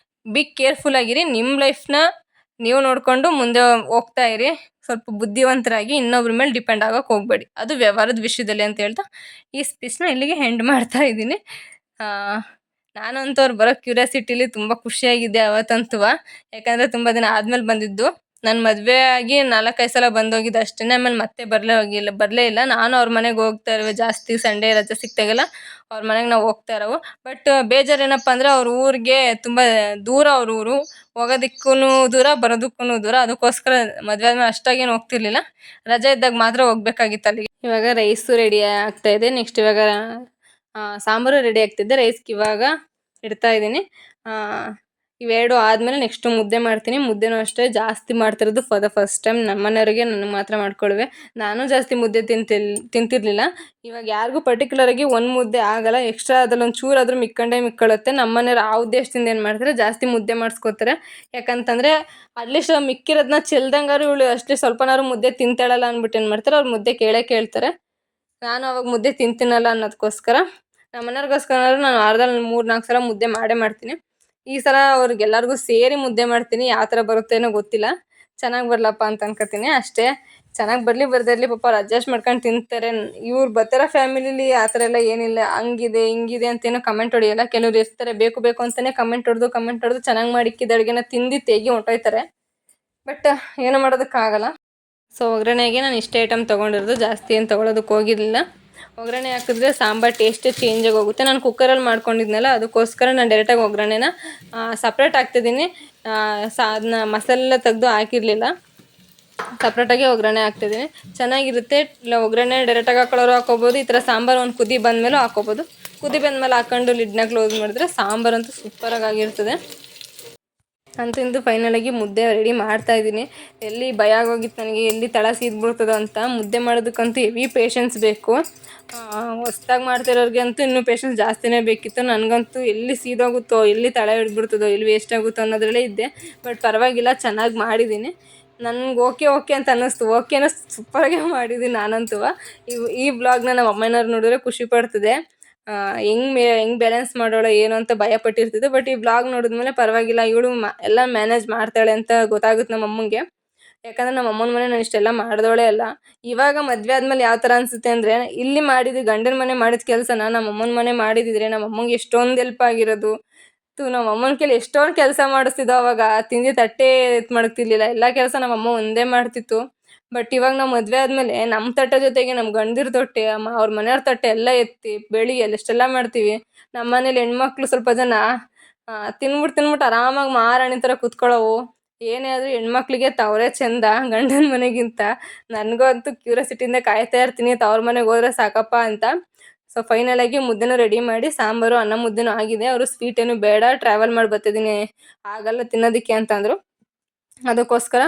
ಬಿ ಕೇರ್ಫುಲ್ ಆಗಿರಿ. ನಿಮ್ಮ ಲೈಫ್ನ ನೀವು ನೋಡಿಕೊಂಡು ಮುಂದೆ ಹೋಗ್ತಾ ಇರಿ. ಸ್ವಲ್ಪ ಬುದ್ಧಿವಂತರಾಗಿ ಇನ್ನೊಬ್ರ ಮೇಲೆ ಡಿಪೆಂಡ್ ಆಗೋಕೆ ಹೋಗಬೇಡಿ, ಅದು ವ್ಯವಹಾರದ ವಿಷಯದಲ್ಲಿ ಅಂತ ಹೇಳ್ತಾ ಈ ಸ್ಪೀಚ್ನ ಇಲ್ಲಿಗೆ ಎಂಡ್ ಮಾಡ್ತಾ ಇದ್ದೀನಿ. ನಾನಂತೂ ಅವ್ರು ಬರೋ ಕ್ಯೂರಿಯಾಸಿಟಿಲಿ ತುಂಬ ಖುಷಿಯಾಗಿದ್ದೆ ಅವತ್ತಂತೂ. ಯಾಕಂದರೆ ತುಂಬ ದಿನ ಆದಮೇಲೆ ಬಂದಿದ್ದು. ನಾನು ಮದುವೆ ಆಗಿ 4-5 ಸಲ ಬಂದೋಗಿದ್ದು ಅಷ್ಟೇ. ಆಮೇಲೆ ಮತ್ತೆ ಬರಲೇ ಇಲ್ಲ. ನಾನು ಅವ್ರ ಮನೆಗೆ ಹೋಗ್ತಾ ಇರುವೆ ಜಾಸ್ತಿ. ಸಂಡೇ ರಜೆ ಸಿಕ್ತಾಗೆಲ್ಲ ಅವ್ರ ಮನೆಗೆ ನಾವು ಹೋಗ್ತಾ ಇರೋವು. ಬಟ್ ಬೇಜಾರೇನಪ್ಪ ಅಂದರೆ ಅವ್ರ ಊರಿಗೆ ತುಂಬ ದೂರ, ಅವ್ರ ಊರು. ಹೋಗೋದಕ್ಕೂ ದೂರ, ಬರೋದಕ್ಕೂ ದೂರ. ಅದಕ್ಕೋಸ್ಕರ ಮದುವೆ ಆದಮೇಲೆ ಅಷ್ಟಾಗೇನು ಹೋಗ್ತಿರ್ಲಿಲ್ಲ. ರಜೆ ಇದ್ದಾಗ ಮಾತ್ರ ಹೋಗ್ಬೇಕಾಗಿತ್ತು ಅಲ್ಲಿಗೆ. ಇವಾಗ ರೈಸು ರೆಡಿ ಆಗ್ತಾ ಇದೆ. ನೆಕ್ಸ್ಟ್ ಇವಾಗ ಸಾಂಬಾರು ರೆಡಿ ಆಗ್ತಿದ್ದೆ. ರೈಸ್ಗೆ ಇವಾಗ ಇಡ್ತಾ ಇದ್ದೀನಿ. ಇವೆರಡು ಆದಮೇಲೆ ನೆಕ್ಸ್ಟು ಮುದ್ದೆ ಮಾಡ್ತೀನಿ. ಮುದ್ದೆನೂ ಅಷ್ಟೇ ಜಾಸ್ತಿ ಮಾಡ್ತಿರೋದು ಫಾರ್ ದ ಫಸ್ಟ್ ಟೈಮ್. ನಮ್ಮ ಮನೆಯವ್ರಿಗೆ ನನಗೆ ಮಾತ್ರ ಮಾಡ್ಕೊಳ್ವೆ. ನಾನು ಜಾಸ್ತಿ ಮುದ್ದೆ ತಿಂತಿರಲಿಲ್ಲ. ಇವಾಗ ಯಾರಿಗೂ ಪರ್ಟಿಕ್ಯುಲರಾಗಿ ಒಂದು ಮುದ್ದೆ ಆಗಲ್ಲ. ಎಕ್ಸ್ಟ್ರಾ ಅದ್ರಲ್ಲಿ ಒಂದು ಚೂರಾದರೂ ಮಿಕ್ಕಳುತ್ತೆ. ನಮ್ಮ ಮನೆಯವ್ರು ಆ ಉದ್ದೇಶದಿಂದ ಏನು ಮಾಡ್ತಾರೆ, ಜಾಸ್ತಿ ಮುದ್ದೆ ಮಾಡಿಸ್ಕೋತಾರೆ. ಯಾಕಂತಂದರೆ ಅಟ್ಲೀಸ್ಟ್ ಮಿಕ್ಕಿರೋದನ್ನ ಚೆಲ್ದಂಗಾರು ಇವಳು ಅಷ್ಟೇ ಸ್ವಲ್ಪನಾದ್ರು ಮುದ್ದೆ ತಿಂತಾಳಲ್ಲ ಅಂದ್ಬಿಟ್ಟು ಏನು ಮಾಡ್ತಾರೆ, ಅವ್ರು ಮುದ್ದೆ ಕೇಳ್ತಾರೆ. ನಾನು ಅವಾಗ ಮುದ್ದೆ ತಿಂತೀನಲ್ಲ ಅನ್ನೋದಕ್ಕೋಸ್ಕರ, ನಮ್ಮ ಮನೆಯವ್ರಿಗೋಸ್ಕರ ನಾನು ವಾರದಲ್ಲಿ 3-4 ಸಲ ಮುದ್ದೆ ಮಾಡ್ತೀನಿ. ಈ ಸಲ ಅವ್ರಿಗೆಲ್ಲರಿಗೂ ಸೇರಿ ಮುದ್ದೆ ಮಾಡ್ತೀನಿ. ಯಾವ ಥರ ಬರುತ್ತೇನೋ ಗೊತ್ತಿಲ್ಲ. ಚೆನ್ನಾಗಿ ಬರಲಪ್ಪ ಅಂತ ಅನ್ಕೋತೀನಿ ಅಷ್ಟೇ. ಚೆನ್ನಾಗಿ ಬರಲಿ ಬರದೇ ಇರಲಿ, ಪಾಪ ಅವ್ರು ಅಡ್ಜಸ್ಟ್ ಮಾಡ್ಕೊಂಡು ತಿಂತಾರೆ. ಇವ್ರು ಬರ್ತಿರೋ ಫ್ಯಾಮಿಲಿಲಿ ಆ ಥರ ಎಲ್ಲ ಏನಿಲ್ಲ. ಹಂಗಿದೆ ಹಿಂಗಿದೆ ಅಂತೇನೋ ಕಮೆಂಟ್ ಹೊಡಿಯಲ್ಲ. ಕೆಲವ್ರು ಇರ್ತಾರೆ ಬೇಕು ಅಂತಲೇ ಕಮೆಂಟ್ ಹೊಡೆದು ಚೆನ್ನಾಗಿ ಮಾಡಿಕ್ಕಿದ ಅಡುಗೆನ ತಿಂದು ತೆಗಿ ಹೊಂಟೋಯ್ತಾರೆ. ಬಟ್ ಏನೂ ಮಾಡೋದಕ್ಕಾಗಲ್ಲ. ಸೊ ಒಗ್ಗರಣೆಗೆ ನಾನು ಇಷ್ಟೇ ಐಟಮ್ ತೊಗೊಂಡಿರೋದು, ಜಾಸ್ತಿ ಏನು ತೊಗೊಳೋದಕ್ಕೆ ಹೋಗಿರಲಿಲ್ಲ. ಒಗ್ಗರಣೆ ಹಾಕಿದ್ರೆ ಸಾಂಬಾರು ಟೇಸ್ಟೇ ಚೇಂಜಾಗಿ ಹೋಗುತ್ತೆ. ನಾನು ಕುಕ್ಕರಲ್ಲಿ ಮಾಡ್ಕೊಂಡಿದ್ನಲ್ಲ, ಅದಕ್ಕೋಸ್ಕರ ನಾನು ಡೈರೆಕ್ಟಾಗಿ ಒಗ್ಗರಣೆನ ಸಪ್ರೇಟ್ ಹಾಕ್ತಿದ್ದೀನಿ. ಅದನ್ನ ಮಸಾಲೆ ತೆಗೆದು ಹಾಕಿರಲಿಲ್ಲ, ಸಪ್ರೇಟಾಗಿ ಒಗ್ಗರಣೆ ಹಾಕ್ತಿದ್ದೀನಿ. ಚೆನ್ನಾಗಿರುತ್ತೆ. ಇಲ್ಲ ಒಗ್ಗರಣೆ ಡೈರೆಕ್ಟಾಗಿ ಹಾಕೊಳ್ಳೋರು ಹಾಕೋಬೋದು. ಈ ಥರ ಸಾಂಬಾರು ಒಂದು ಕುದಿ ಬಂದಮೇಲೂ ಹಾಕೋಬೋದು. ಕುದಿ ಬಂದಮೇಲೆ ಹಾಕ್ಕೊಂಡು ಲಿಡ್ನ ಕ್ಲೋಸ್ ಮಾಡಿದ್ರೆ ಸಾಂಬಾರಂತೂ ಸೂಪರಾಗಿ ಆಗಿರ್ತದೆ. ಅಂತಂದು ಫೈನಲಾಗಿ ಮುದ್ದೆ ರೆಡಿ ಮಾಡ್ತಾಯಿದ್ದೀನಿ. ಎಲ್ಲಿ ಭಯ ಆಗೋಗಿತ್ತು ನನಗೆ, ಎಲ್ಲಿ ತಳ ಸೀದ್ಬಿಡ್ತದೋ ಅಂತ. ಮುದ್ದೆ ಮಾಡೋದಕ್ಕಂತೂ ಹೆವಿ ಪೇಷನ್ಸ್ ಬೇಕು. ಹೊಸ್ದಾಗಿ ಮಾಡ್ತಿರೋರಿಗೆ ಅಂತೂ ಇನ್ನೂ ಪೇಷನ್ಸ್ ಜಾಸ್ತಿನೇ ಬೇಕಿತ್ತು. ನನಗಂತೂ ಎಲ್ಲಿ ಸೀದೋಗುತ್ತೋ, ಎಲ್ಲಿ ತಳ ಹಿಡ್ಬಿಡ್ತದೋ, ಎಲ್ಲಿ ವೇಸ್ಟ್ ಆಗುತ್ತೋ ಅನ್ನೋದ್ರಲ್ಲೇ ಇದ್ದೆ. ಬಟ್ ಪರವಾಗಿಲ್ಲ, ಚೆನ್ನಾಗಿ ಮಾಡಿದ್ದೀನಿ. ನನಗೆ ಓಕೆ ಅಂತ ಅನ್ನಿಸ್ತು. ಓಕೆನೂ ಸೂಪರಾಗೆ ಮಾಡಿದ್ದೀನಿ ನಾನಂತೂ. ಈ ಬ್ಲಾಗ್ನ ನಮ್ಮ ಅಮ್ಮನವ್ರು ನೋಡಿದ್ರೆ ಖುಷಿ ಪಡ್ತದೆ. ಹೆಂಗೆ ಬ್ಯಾಲೆನ್ಸ್ ಮಾಡೋಳು ಏನು ಅಂತ ಭಯಪಟ್ಟಿರ್ತಿದ್ದೆ. ಬಟ್ ಈ ಬ್ಲಾಗ್ ನೋಡಿದ್ಮೇಲೆ ಪರವಾಗಿಲ್ಲ, ಇವಳು ಎಲ್ಲ ಮ್ಯಾನೇಜ್ ಮಾಡ್ತಾಳೆ ಅಂತ ಗೊತ್ತಾಗುತ್ತೆ ನಮ್ಮ ಅಮ್ಮಂಗೆ. ಯಾಕಂದರೆ ನಮ್ಮ ಅಮ್ಮನ ಮನೆ ನಾನು ಇಷ್ಟೆಲ್ಲ ಮಾಡಿದವಳೇ ಅಲ್ಲ. ಇವಾಗ ಮದುವೆ ಆದಮೇಲೆ ಯಾವ ಥರ ಅನಿಸುತ್ತೆ ಅಂದರೆ, ಇಲ್ಲಿ ಮಾಡಿದ್ದು ಗಂಡನ ಮನೆ ಮಾಡಿದ ಕೆಲಸನ ನಮ್ಮ ಅಮ್ಮನ ಮನೆ ಮಾಡಿದಿದ್ರೆ ನಮ್ಮ ಅಮ್ಮಂಗೆ ಎಷ್ಟೊಂದು ಹೆಲ್ಪ್ ಆಗಿರೋದು. ನಮ್ಮ ಅಮ್ಮನ ಕೈಲಿ ಎಷ್ಟೊಂದು ಕೆಲಸ ಮಾಡಿಸ್ತಿದ್ದೋ. ಅವಾಗ ತಿಂದಿ ತಟ್ಟೆ ಎತ್ತು ಮಡಗ್ತಿರ್ಲಿಲ್ಲ. ಎಲ್ಲ ಕೆಲಸ ನಮ್ಮ ಅಮ್ಮ ಒಂದೇ ಮಾಡ್ತಿತ್ತು. ಬಟ್ ಇವಾಗ ನಾವು ಮದುವೆ ಆದಮೇಲೆ ನಮ್ಮ ತಟ್ಟೆ ಜೊತೆಗೆ ನಮ್ಮ ಗಂಡಂದಿರ ತಟ್ಟೆ, ಅವ್ರ ಮನೆಯವ್ರ ತಟ್ಟೆ ಎಲ್ಲ ಎತ್ತಿ ಬೆಳಿಗ್ಗೆ ಎಷ್ಟೆಲ್ಲ ಮಾಡ್ತೀವಿ. ನಮ್ಮ ಮನೇಲಿ ಹೆಣ್ಮಕ್ಳು ಸ್ವಲ್ಪ ಜನ ತಿನ್ಬಿಟ್ಟು ಆರಾಮಾಗಿ ಮಹಾರಾಣಿ ಥರ ಕೂತ್ಕೊಳ್ಳೋವು. ಏನೇ ಆದರೂ ಹೆಣ್ಮಕ್ಳಿಗೆ ತವರೇ ಚೆಂದ ಗಂಡನ ಮನೆಗಿಂತ. ನನಗಂತೂ ಕ್ಯೂರಿಯಾಸಿಟಿಯಿಂದ ಕಾಯ್ತಾ ಇರ್ತೀನಿ ತವ್ರ ಮನೆಗೆ ಹೋದ್ರೆ ಸಾಕಪ್ಪ ಅಂತ. ಸೊ ಫೈನಲಾಗಿ ಮುದ್ದೆನೂ ರೆಡಿ ಮಾಡಿ, ಸಾಂಬಾರು ಅನ್ನ ಮುದ್ದೆನೂ ಆಗಿದೆ. ಅವರು ಸ್ವೀಟ್ ಏನು ಬೇಡ, ಟ್ರಾವೆಲ್ ಮಾಡಿ ಬರ್ತಿದ್ದೀನಿ, ಆಗಲ್ಲ ತಿನ್ನೋದಕ್ಕೆ ಅಂತಂದರು. ಅದಕ್ಕೋಸ್ಕರ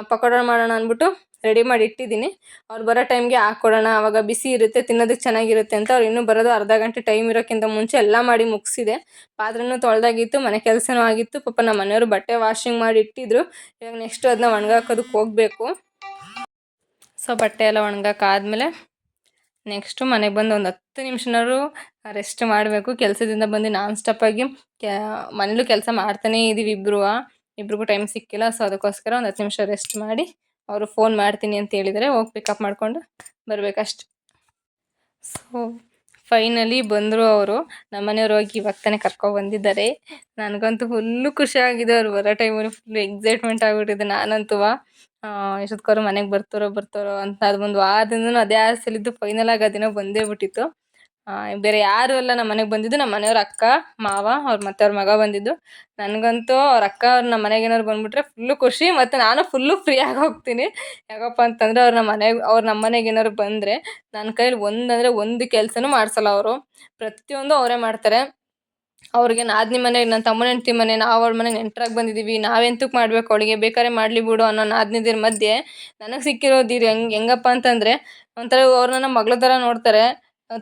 ಪಕೋಡ ಮಾಡೋಣ ಅಂದ್ಬಿಟ್ಟು ರೆಡಿ ಮಾಡಿ ಇಟ್ಟಿದ್ದೀನಿ. ಅವ್ರು ಬರೋ ಟೈಮ್ಗೆ ಹಾಕ್ಕೊಡೋಣ, ಆವಾಗ ಬಿಸಿ ಇರುತ್ತೆ, ತಿನ್ನೋದಕ್ಕೆ ಚೆನ್ನಾಗಿರುತ್ತೆ ಅಂತ. ಅವ್ರು ಇನ್ನೂ ಬರೋದು ಅರ್ಧ ಗಂಟೆ ಟೈಮ್ ಇರೋಕ್ಕಿಂತ ಮುಂಚೆ ಎಲ್ಲ ಮಾಡಿ ಮುಗಿಸಿದೆ. ಪಾತ್ರೆನೂ ತೊಳೆದಾಗಿತ್ತು, ಮನೆ ಕೆಲಸನೂ ಆಗಿತ್ತು. ಪಾಪ ನಮ್ಮ ಮನೆಯವರು ಬಟ್ಟೆ ವಾಷಿಂಗ್ ಮಾಡಿ ಇಟ್ಟಿದ್ರು. ಇವಾಗ ನೆಕ್ಸ್ಟು ಅದನ್ನ ಒಣಗಾಕೋದಕ್ಕೆ ಹೋಗಬೇಕು. ಸೊ ಬಟ್ಟೆ ಎಲ್ಲ ಒಣಗಾಕಾದ್ಮೇಲೆ ನೆಕ್ಸ್ಟು ಮನೆಗೆ ಬಂದು ಒಂದು 10 ನಿಮಿಷನಾದ್ರು ರೆಸ್ಟ್ ಮಾಡಬೇಕು. ಕೆಲಸದಿಂದ ಬಂದು ನಾನ್ ಸ್ಟಾಪಾಗಿ ಮನೇಲೂ ಕೆಲಸ ಮಾಡ್ತಾನೇ ಇದ್ದೀವಿ ಇಬ್ರಿಗೂ ಟೈಮ್ ಸಿಕ್ಕಿಲ್ಲ. ಸೊ ಅದಕ್ಕೋಸ್ಕರ ಒಂದು 10 ನಿಮಿಷ ರೆಸ್ಟ್ ಮಾಡಿ, ಅವರು ಫೋನ್ ಮಾಡ್ತೀನಿ ಅಂತ ಹೇಳಿದರೆ ಹೋಗಿ ಪಿಕಪ್ ಮಾಡ್ಕೊಂಡು ಬರಬೇಕಷ್ಟೆ. ಸೊ ಫೈನಲಿ ಬಂದರು ಅವರು. ನಮ್ಮ ಮನೆಯವ್ರು ಹೋಗಿ ಇವಾಗ ತಾನೇ ಕರ್ಕೊಬಂದಿದ್ದಾರೆ. ನನಗಂತೂ ಫುಲ್ಲು ಖುಷಿಯಾಗಿದೆ. ಅವ್ರು ಬರೋ ಟೈಮಲ್ಲಿ ಫುಲ್ಲು ಎಕ್ಸೈಟ್ಮೆಂಟ್ ಆಗಿಬಿಟ್ಟಿದೆ. ನಾನಂತೂ ಎಷ್ಟೊತ್ಕಾದ್ರು ಮನೆಗೆ ಬರ್ತಾರೋ ಅಂತ ಅದು ಒಂದು ವಾರದಿಂದನೂ ಅದೇ ಆಸೆಲಿದ್ದು ಫೈನಲಾಗಿ ಆ ದಿನ ಬಂದೇ ಬಿಟ್ಟಿತ್ತು. ಬೇರೆ ಯಾರೂ ಅಲ್ಲ ನಮ್ಮ ಮನೆಗೆ ಬಂದಿದ್ದು, ನಮ್ಮ ಮನೆಯವ್ರ ಅಕ್ಕ, ಮಾವ, ಮತ್ತೆ ಅವ್ರ ಮಗ ಬಂದಿದ್ದು. ನನಗಂತೂ ಅವ್ರ ಅಕ್ಕ ಅವ್ರು ನಮ್ಮ ಮನೆಗೆ ಏನಾದ್ರು ಬಂದುಬಿಟ್ರೆ ಫುಲ್ಲು ಖುಷಿ. ಮತ್ತು ನಾನು ಫುಲ್ಲು ಫ್ರೀಯಾಗಿ ಹೋಗ್ತೀನಿ. ಯಾಕಪ್ಪ ಅಂತಂದರೆ ಅವ್ರು ನಮ್ಮ ಮನೆಗೆ ಏನಾದ್ರು ಬಂದರೆ ನನ್ನ ಕೈಲಿ ಒಂದು ಕೆಲಸನೂ ಮಾಡಿಸಲ್ಲ ಅವರು. ಪ್ರತಿಯೊಂದು ಅವರೇ ಮಾಡ್ತಾರೆ. ಅವ್ರಿಗೆ ನಾದಿನಿ ಮನೆಗೆ, ನನ್ನ ತಮ್ಮನ ಹೆಂಡ್ತಿ ಮನೆ, ನಾವು ಅವ್ಳ ಮನೆಗೆ ನೆಂಟ್ರಾಗಿ ಬಂದಿದ್ದೀವಿ, ನಾವೆಂತಕ್ಕೆ ಮಾಡಬೇಕು ಅವಳಿಗೆ, ಬೇಕಾದ್ರೆ ಮಾಡಲಿ ಬಿಡು ಅನ್ನೋ ನಾದಿನಿದಿರ ಮಧ್ಯೆ ನನಗೆ ಸಿಕ್ಕಿರೋದು ಹೆಂಗಪ್ಪ ಅಂತಂದರೆ, ಒಂಥರ ಅವ್ರನ್ನ ನಮ್ಮ ಮಗಳ ಥರ ನೋಡ್ತಾರೆ.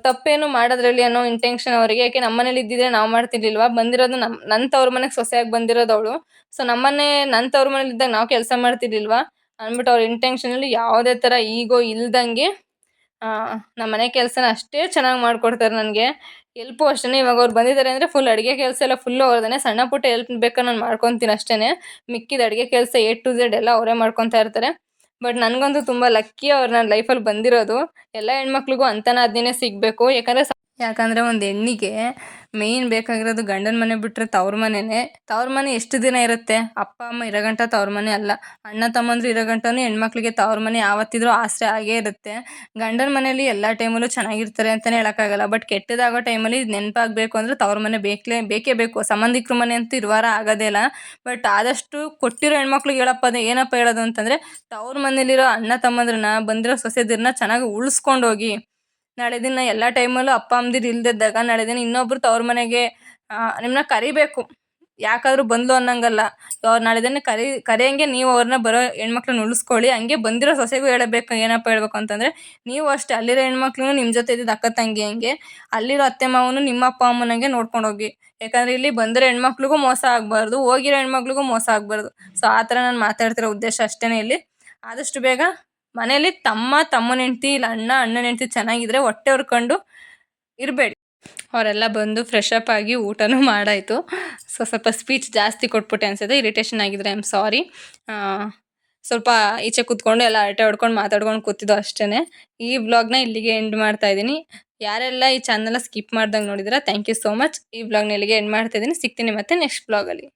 ತಪ್ಪೇನು ಮಾಡೋದ್ರಲ್ಲಿ ಅನ್ನೋ ಇಂಟೆನ್ಷನ್ ಅವರಿಗೆ. ಯಾಕೆ ನಮ್ಮ ಮನೇಲಿ ಇದ್ದಿದ್ರೆ ನಾವು ಮಾಡ್ತಿರ್ಲಿಲ್ವಾ, ಬಂದಿರೋದು ನನ್ನ ತವ್ರ ಮನೆಗೆ ಸೊಸೆಯಾಗಿ ಬಂದಿರೋದು ಅವಳು. ಸೊ ನನ್ನ ತವ್ರ ಮನೇಲಿ ಇದ್ದಾಗ ನಾವು ಕೆಲಸ ಮಾಡ್ತಿರ್ಲಿಲ್ವಾ ಅಂದ್ಬಿಟ್ಟು ಅವ್ರ ಇಂಟೆನ್ಷನಲ್ಲಿ ಯಾವುದೇ ಥರ ಈಗೋ ಇಲ್ದಂಗೆ ನಮ್ಮ ಮನೆ ಕೆಲಸನ ಅಷ್ಟೇ ಚೆನ್ನಾಗಿ ಮಾಡಿಕೊಡ್ತಾರೆ ನನಗೆ. ಎಲ್ಪು ಅಷ್ಟೇ. ಇವಾಗ ಅವ್ರು ಬಂದಿದ್ದಾರೆ ಅಂದರೆ ಫುಲ್ ಅಡುಗೆ ಕೆಲಸ ಎಲ್ಲ ಫುಲ್ಲು ಅವ್ರದೇ. ಸಣ್ಣ ಪುಟ್ಟ ಎಲ್ಪ್ ಬೇಕಾದ್ರೆ ನಾನು ಮಾಡ್ಕೊತೀನಿ ಅಷ್ಟೇ. ಮಿಕ್ಕಿದ ಅಡುಗೆ ಕೆಲಸ A to Z ಎಲ್ಲ ಅವರೇ ಮಾಡ್ಕೊತಾ ಇರ್ತಾರೆ. ಬಟ್ ನನಗಂತೂ ತುಂಬ ಲಕ್ಕಿ ಅವ್ರು ನನ್ನ ಲೈಫಲ್ಲಿ ಬಂದಿರೋದು. ಎಲ್ಲ ಹೆಣ್ಮಕ್ಳಿಗೂ ಅಂತನಾದ್ನೇ ಸಿಗಬೇಕು. ಯಾಕಂದರೆ ಒಂದು ಹೆಣ್ಣಿಗೆ ಮೇಯ್ನ್ ಬೇಕಾಗಿರೋದು ಗಂಡನ ಮನೆ ಬಿಟ್ಟರೆ ತವ್ರ ಮನೆನೇ. ತವ್ರ ಮನೆ ಎಷ್ಟು ದಿನ ಇರುತ್ತೆ? ಅಪ್ಪ ಅಮ್ಮ ಇರೋ ಗಂಟ ತವ್ರ ಮನೆ ಅಲ್ಲ, ಅಣ್ಣ ತಮ್ಮಂದ್ರು ಇರೋ ಗಂಟನೂ ಹೆಣ್ಮಕ್ಳಿಗೆ ತವ್ರ ಮನೆ ಯಾವತ್ತಿದ್ರೂ ಆಸರೆ ಆಗೇ ಇರುತ್ತೆ. ಗಂಡನ ಮನೇಲಿ ಎಲ್ಲ ಟೈಮಲ್ಲೂ ಚೆನ್ನಾಗಿರ್ತಾರೆ ಅಂತಲೇ ಹೇಳೋಕ್ಕಾಗಲ್ಲ. ಬಟ್ ಕೆಟ್ಟದಾಗೋ ಟೈಮಲ್ಲಿ ನೆನಪಾಗಬೇಕು ಅಂದರೆ ತವ್ರ ಮನೆ ಬೇಕೇ ಬೇಕು. ಸಂಬಂಧಿಕ್ರ ಮನೆ ಅಂತೂ ಇರುವಾರ ಆಗೋದೇ ಇಲ್ಲ. ಬಟ್ ಆದಷ್ಟು ಕೊಟ್ಟಿರೋ ಹೆಣ್ಮಕ್ಳಿಗೆ ಏನಪ್ಪ ಹೇಳೋದು ಅಂತಂದರೆ, ತವ್ರ ಮನೇಲಿರೋ ಅಣ್ಣ ತಮ್ಮಂದ್ರನ್ನ, ಬಂದಿರೋ ಸೊಸೆದಿರನ್ನ ಚೆನ್ನಾಗಿ ಉಳಿಸ್ಕೊಂಡೋಗಿ. ನಾಳೆ ದಿನ ಎಲ್ಲ ಟೈಮಲ್ಲೂ ಅಪ್ಪ ಅಮ್ಮದಿರು ಇಲ್ದಿದ್ದಾಗ ನಾಳೆ ದಿನ ಇನ್ನೊಬ್ರು ತವ್ರ ಮನೆಗೆ ನಿಮ್ಮನ್ನ ಕರಿಬೇಕು. ಯಾಕಾದ್ರೂ ಬಂದ್ಲು ಅನ್ನಂಗಲ್ಲ. ಅವ್ರು ನಾಳೆ ದಿನ ಕರೆಯಂಗೆ ನೀವು ಅವ್ರನ್ನ ಬರೋ ಹೆಣ್ಮಕ್ಳನ್ನ ಉಳಿಸ್ಕೊಳ್ಳಿ. ಹಂಗೆ ಬಂದಿರೋ ಸೊಸೆಗೂ ಹೇಳಬೇಕು. ಏನಪ್ಪ ಹೇಳ್ಬೇಕು ಅಂತಂದರೆ, ನೀವು ಅಷ್ಟೇ ಅಲ್ಲಿರೋ ಹೆಣ್ಮಕ್ಳು ನಿಮ್ಮ ಜೊತೆ ಇದ್ದಿದ್ದು ಅಕ್ಕ ತಂಗಿ ಹಂಗೆ, ಅಲ್ಲಿರೋ ಅತ್ತೆ ಮಾವನು ನಿಮ್ಮ ಅಪ್ಪ ಅಮ್ಮನಂಗೆ ನೋಡ್ಕೊಂಡೋಗಿ. ಯಾಕಂದರೆ ಇಲ್ಲಿ ಬಂದಿರೋ ಹೆಣ್ಮಕ್ಳಿಗೂ ಮೋಸ ಆಗಬಾರ್ದು, ಹೋಗಿರೋ ಹೆಣ್ಮಕ್ಳಿಗೂ ಮೋಸ ಆಗಬಾರ್ದು. ಸೊ ಆ ಥರ ನಾನು ಮಾತಾಡ್ತಿರೋ ಉದ್ದೇಶ ಅಷ್ಟೇ. ಇಲ್ಲಿ ಆದಷ್ಟು ಬೇಗ ಮನೇಲಿ ತಮ್ಮನ ಹೆಂಡ್ತಿ ಇಲ್ಲ ಅಣ್ಣನ ಹೆಂಡ್ತಿ ಚೆನ್ನಾಗಿದ್ರೆ ಹೊಟ್ಟೆ ಹುರ್ಕೊಂಡು ಇರಬೇಡಿ. ಅವರೆಲ್ಲ ಬಂದು ಫ್ರೆಶ್ ಅಪ್ ಆಗಿ ಊಟನೂ ಮಾಡಾಯಿತು. ಸ್ವಲ್ಪ ಸ್ಪೀಚ್ ಜಾಸ್ತಿ ಕೊಟ್ಬಿಟ್ಟೆ ಅನ್ಸುತ್ತೆ. ಇರಿಟೇಷನ್ ಆಗಿದ್ರೆ ಐ ಆಮ್ ಸಾರಿ. ಸ್ವಲ್ಪ ಈಚೆ ಕೂತ್ಕೊಂಡು ಎಲ್ಲ ಹರಟೆ ಹೊಡ್ಕೊಂಡು ಮಾತಾಡ್ಕೊಂಡು ಕೂತಿದ್ದು ಅಷ್ಟೇ. ಈ ವ್ಲಾಗ್ನ ಇಲ್ಲಿಗೆ ಎಂಡ್ ಮಾಡ್ತಾ ಇದ್ದೀನಿ. ಯಾರೆಲ್ಲ ಈ ಚಾನಲ್ನ ಸ್ಕಿಪ್ ಮಾಡ್ದಂಗೆ ನೋಡಿದ್ರೆ ಥ್ಯಾಂಕ್ ಯು ಸೋ ಮಚ್. ಈ ವ್ಲಾಗ್ನ ಇಲ್ಲಿಗೆ ಎಂಡ್ ಮಾಡ್ತಾ ಇದ್ದೀನಿ. ಸಿಗ್ತೀನಿ ಮತ್ತೆ ನೆಕ್ಸ್ಟ್ ವ್ಲಾಗಲ್ಲಿ.